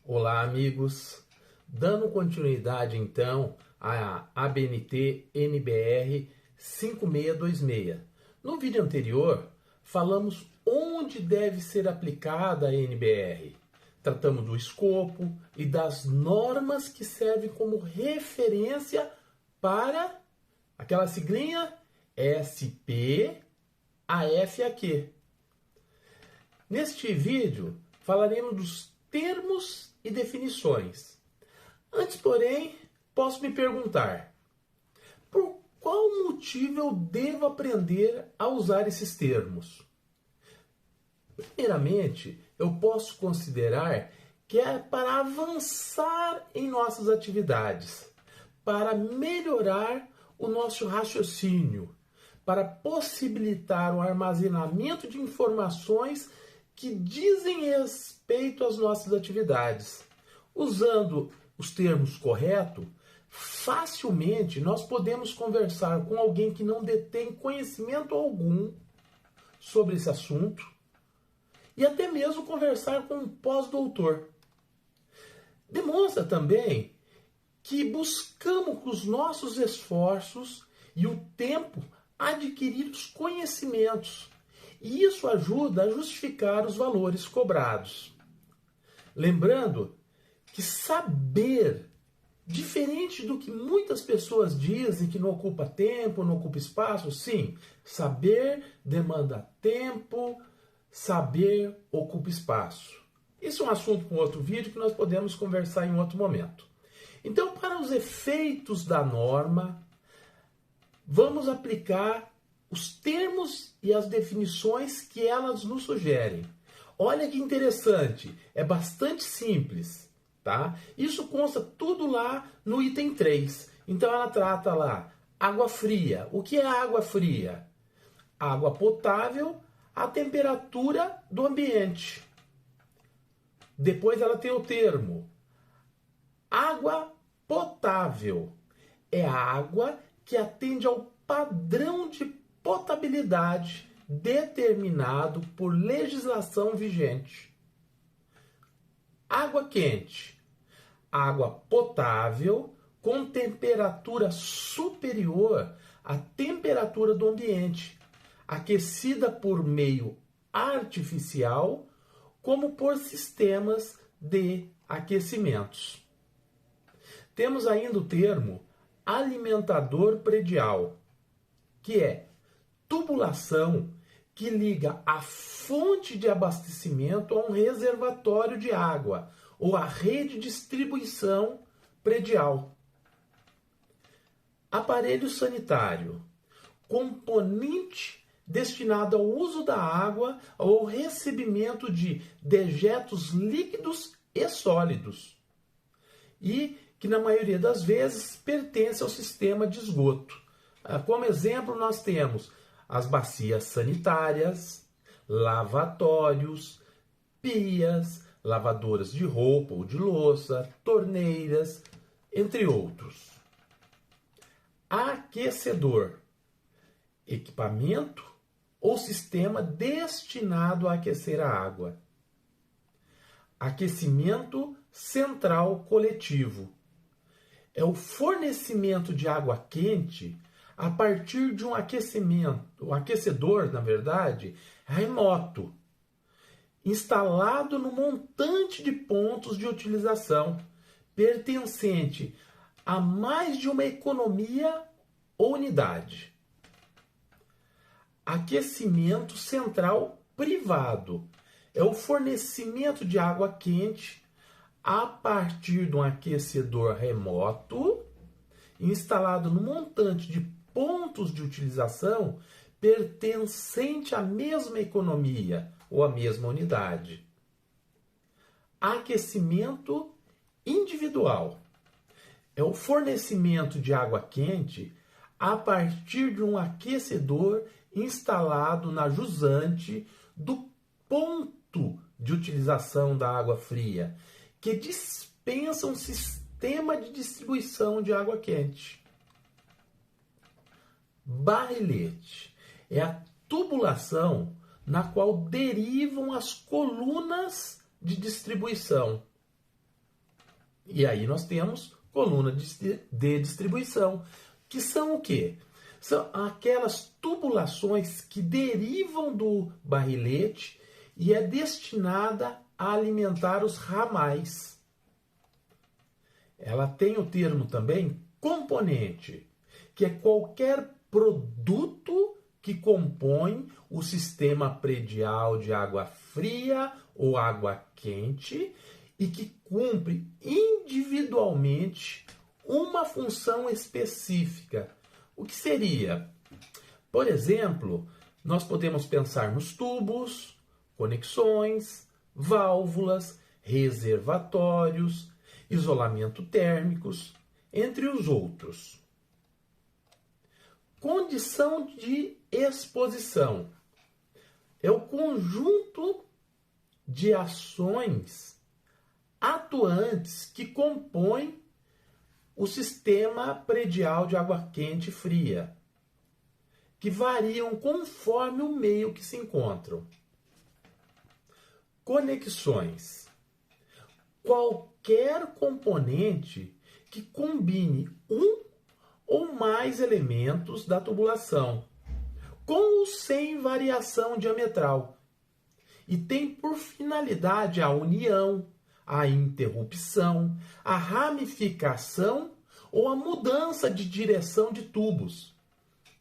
Olá, amigos! Dando continuidade, então, à ABNT NBR 5626. No vídeo anterior, falamos onde deve ser aplicada a NBR. Tratamos do escopo e das normas que servem como referência para aquela siglinha SP, AF e AQ. Neste vídeo, falaremos dos termos e definições. Antes, porém, posso me perguntar: por qual motivo eu devo aprender a usar esses termos? Primeiramente, eu posso considerar que é para avançar em nossas atividades, para melhorar o nosso raciocínio, para possibilitar o armazenamento de informações que dizem respeito às nossas atividades. Usando os termos corretos, facilmente nós podemos conversar com alguém que não detém conhecimento algum sobre esse assunto e até mesmo conversar com um pós-doutor. Demonstra também que buscamos com os nossos esforços e o tempo adquirir os conhecimentos. E isso ajuda a justificar os valores cobrados. Lembrando que saber, diferente do que muitas pessoas dizem que não ocupa tempo, não ocupa espaço, sim, saber demanda tempo, saber ocupa espaço. Isso é um assunto para um outro vídeo que nós podemos conversar em outro momento. Então, para os efeitos da norma, vamos aplicar os termos e as definições que elas nos sugerem. Olha que interessante, é bastante simples, tá? Isso consta tudo lá no item 3. Então ela trata lá água fria. O que é água fria? Água potável à temperatura do ambiente. Depois ela tem o termo água potável. É a água que atende ao padrão de potabilidade determinado por legislação vigente. Água quente. Água potável com temperatura superior à temperatura do ambiente, aquecida por meio artificial, como por sistemas de aquecimentos. Temos ainda o termo alimentador predial, que é tubulação que liga a fonte de abastecimento a um reservatório de água ou a rede de distribuição predial. Aparelho sanitário, componente destinado ao uso da água ou ao recebimento de dejetos líquidos e sólidos, e que na maioria das vezes pertence ao sistema de esgoto. Como exemplo, nós temos as bacias sanitárias, lavatórios, pias, lavadoras de roupa ou de louça, torneiras, entre outros. Aquecedor, equipamento ou sistema destinado a aquecer a água. Aquecimento central coletivo. É o fornecimento de água quente a partir de um aquecedor, na verdade, remoto, instalado no montante de pontos de utilização, pertencente a mais de uma economia ou unidade. Aquecimento central privado é o fornecimento de água quente a partir de um aquecedor remoto, instalado no montante de pontos de utilização pertencente à mesma economia ou à mesma unidade. Aquecimento individual é o fornecimento de água quente a partir de um aquecedor instalado na jusante do ponto de utilização da água fria, que dispensa um sistema de distribuição de água quente. Barrilete é a tubulação na qual derivam as colunas de distribuição. E aí nós temos coluna de distribuição, que são o quê? São aquelas tubulações que derivam do barrilete e é destinada a alimentar os ramais. Ela tem o termo também componente, que é qualquer produto que compõe o sistema predial de água fria ou água quente e que cumpre individualmente uma função específica. O que seria? Por exemplo, nós podemos pensar nos tubos, conexões, válvulas, reservatórios, isolamento térmicos, entre os outros. Condição de exposição é o conjunto de ações atuantes que compõem o sistema predial de água quente e fria, que variam conforme o meio que se encontram. Conexões. Qualquer componente que combine um ou mais elementos da tubulação, com ou sem variação diametral, e tem por finalidade a união, a interrupção, a ramificação ou a mudança de direção de tubos,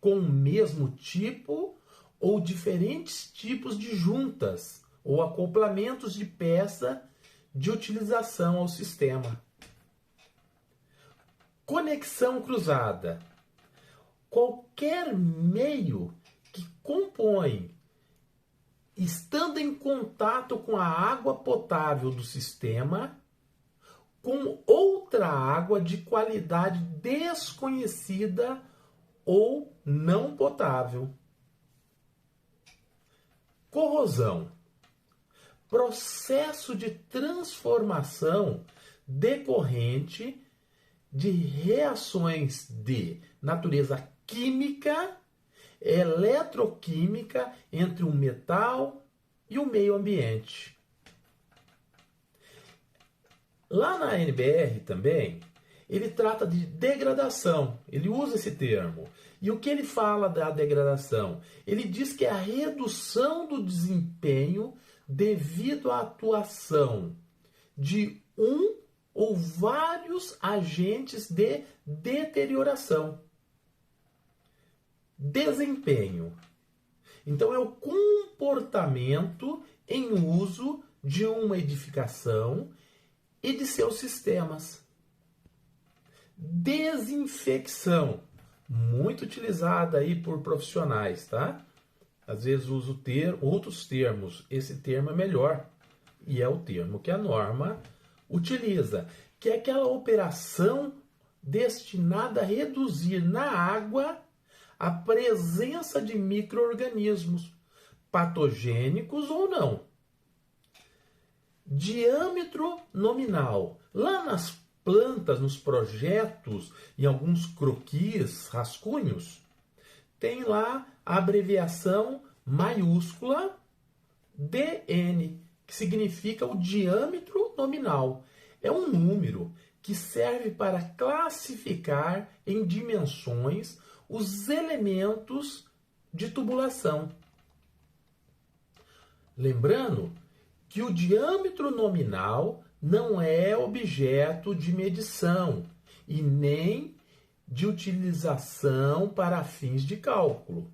com o mesmo tipo ou diferentes tipos de juntas ou acoplamentos de peça de utilização ao sistema. Conexão cruzada. Qualquer meio que compõe, estando em contato com a água potável do sistema, com outra água de qualidade desconhecida ou não potável. Corrosão. Processo de transformação decorrente de reações de natureza química, eletroquímica entre um metal e o meio ambiente. Lá na NBR também, ele trata de degradação, ele usa esse termo. E o que ele fala da degradação? Ele diz que é a redução do desempenho devido à atuação de um ou vários agentes de deterioração. Desempenho. Então, é o comportamento em uso de uma edificação e de seus sistemas. Desinfecção. Muito utilizada aí por profissionais, tá? Às vezes uso outros termos. Esse termo é melhor. E é o termo que a norma utiliza, que é aquela operação destinada a reduzir na água a presença de micro-organismos, patogênicos ou não. Diâmetro nominal. Lá nas plantas, nos projetos, em alguns croquis, rascunhos, tem lá a abreviação maiúscula DN, que significa o diâmetro nominal. É um número que serve para classificar em dimensões os elementos de tubulação. Lembrando que o diâmetro nominal não é objeto de medição e nem de utilização para fins de cálculo.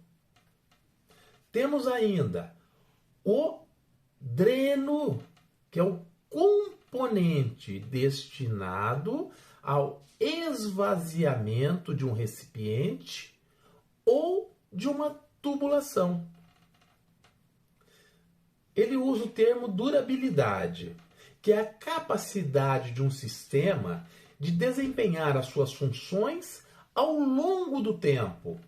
Temos ainda o dreno, que é o componente destinado ao esvaziamento de um recipiente ou de uma tubulação. Ele usa o termo durabilidade, que é a capacidade de um sistema de desempenhar as suas funções ao longo do tempo,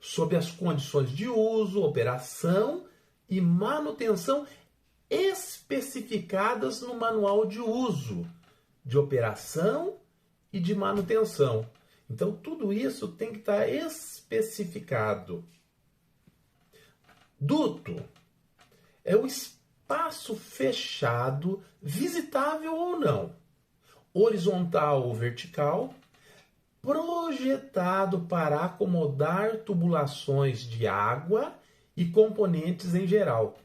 sob as condições de uso, operação e manutenção especificadas no manual de uso, de operação e de manutenção. Então, tudo isso tem que estar especificado. Duto é o espaço fechado, visitável ou não, horizontal ou vertical, projetado para acomodar tubulações de água e componentes em geral.